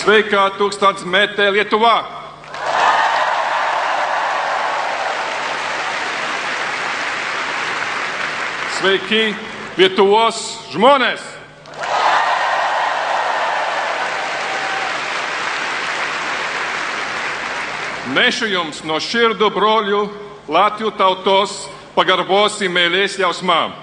Sveika tūkstantmetē Lietuvā! Sveiki Lietuvos žmonės! Nešu jums no širdu broļu Latviju tautos pagarbos un mīlestības jausmām.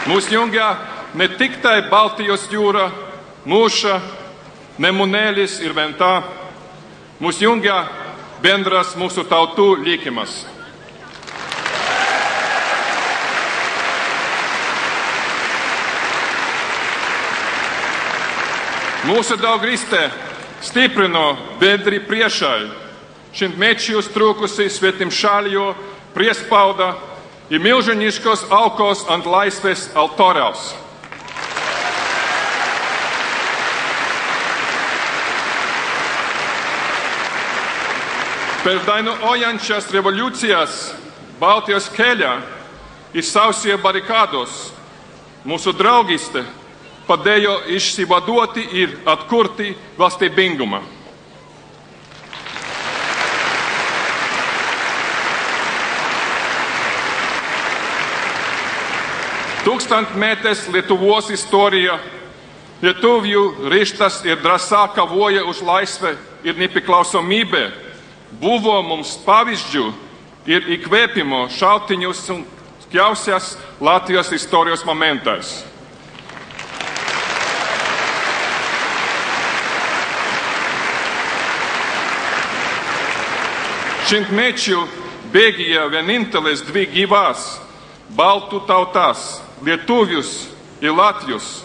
Mūs jungia ne tikai Baltijos jūra, mūša, Nemunelis ir Ventā. Mūs jungia bendras mūsu tautų likimas. Mūsu draugristē stiprino bendri priešai, šimtmečijus trūkusi svetimšaļo priespauda ir milžiniškos aukos ant laisvės altoriaus. Per dainuojančias revoliucijas Baltijos kelią izsausīja barikādos. Mūsu draugiste padėjo išsivaduoti ir atkurti valstybingumą. Tūkstantmetės Lietuvos istorija, lietuvių ryžtas ir drąsa kovoja už laisvę ir nepriklausomybę buvo mums pavyzdžių ir įkvėpimo šaltinių sunkiausias Latvijos istorijos momentais. Šimtmečių bėgyje vienintelis dvi gyvas baltų tautas, lietuvius ir latvius,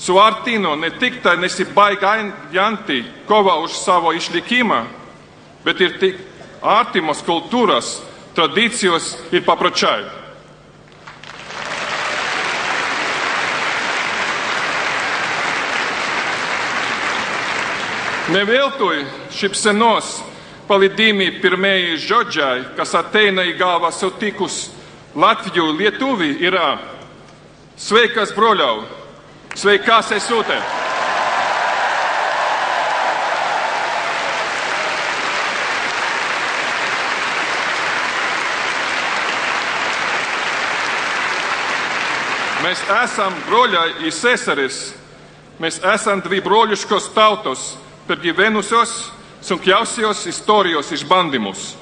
suartino ne tikai nesibaigianti kova už savo išlikimą, bet ir tik artimos kultūras, tradīcijos ir papročiai. Neveltui šypsenos palydimi pirmieji žodžiai, kas ateina į galvą sutikus Latviju lietuvį, yra: sveikas broļau, sveika sesute. Mēs esam broļai un seseris, mēs esam divi broļiškos tautos pergyvenusios sunkiausios istorijos išbandymus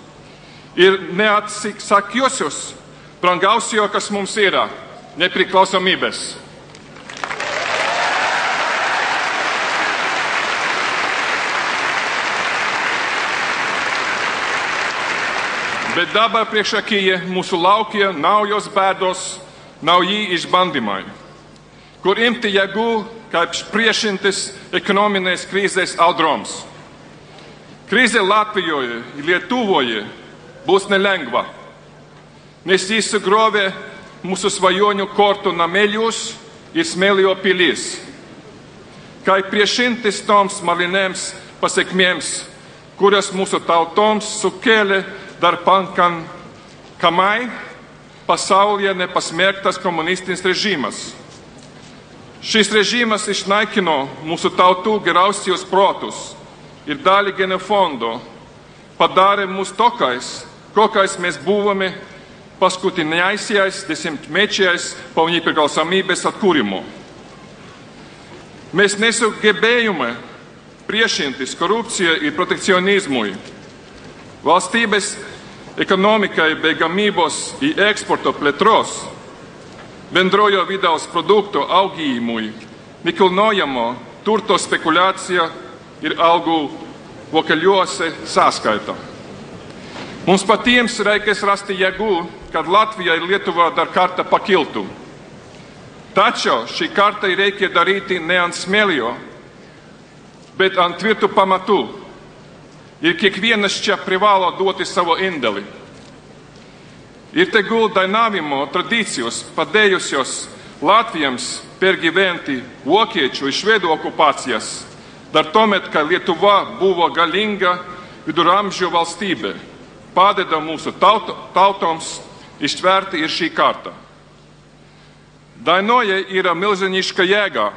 ir neatsisakiusios brangiausio, kas mums yra - nepriklausomybės. Bet dabar priekšakyje mūsų laukia naujos bēdos, nauji išbandymai, kur imti jėgų, kaip priešintis ekonominės krizės audroms. Krize Latvijoje ir Lietuvoje būs nelengva, nes jis sugriovė mūsų svajonių kortų namelius ir smėlio pilis. Kaip priešintis toms malinėms pasekmėms, kurias mūsų tautoms sukėlė dar pakankamai pasaulyje nepasmerktas komunistinis režimas. Šis režimas išnaikino mūsų tautų geriausius protus ir dalį genofondo, padarė mus tokiais, kokiais mes buvome paskutiniaisiais dešimtmečiais po nepriklausomybės atkūrimo. Mes nesugebėjome priešintis korupcijai ir protekcionizmui, valstybės ekonomikai bei gamybos ir eksporto plėtros, bendrojo vidaus produkto augimui, nekilnojamo turto spekulacija ir algų vokeliuose sąskaita. Mums patiems reikės rasti jėgų, kad Latvija ir Lietuva dar kartą pakiltų. Tačiau šī kartą reikia daryti ne ant smėlio, bet ant tvirtų pamatų. Ir kiekvienas čia privalo duoti savo indėlį. Ir tegul dainavimo tradicijos padėjusios Latvijams pergyventi vokiečių ir švedų okupacijas, dar tuomet, kai Lietuva buvo galinga viduramžių valstybė, padeda mūsų tautoms ištverti ir šī kartą. Dainoje yra milžiniška jėga,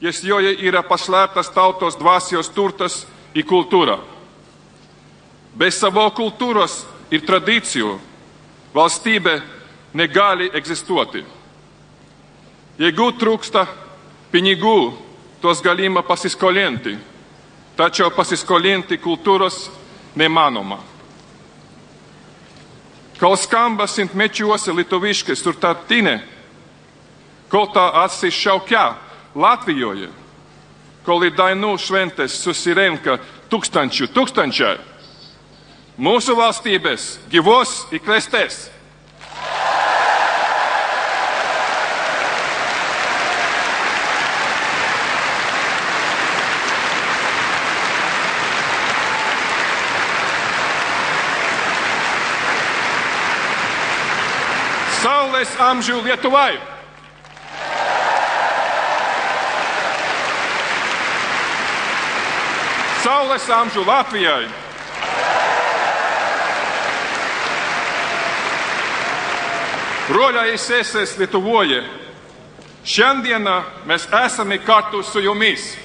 jas joje yra paslėptas tautos dvasios turtas į kultūrą. Be savo kultūros ir tradicijų valstybė negali egzistuoti. Jeigu trūksta pinigų, tos galima pasiskolinti, tačiau pasiskolinti kultūros nemanoma. Kol skamba šimtmečiuose lietuviškai sutartinė, kol tā atsišaukia Latvijoje, kol į dainų šventes susirenka tūkstančiai, mūsu valstybės gyvos ir klestės. Saulės amžių Lietuvai! Saulės amžių Latvijai! Broliai ir seses Lietuvoje, šiandieną mes esame kartu su jumis.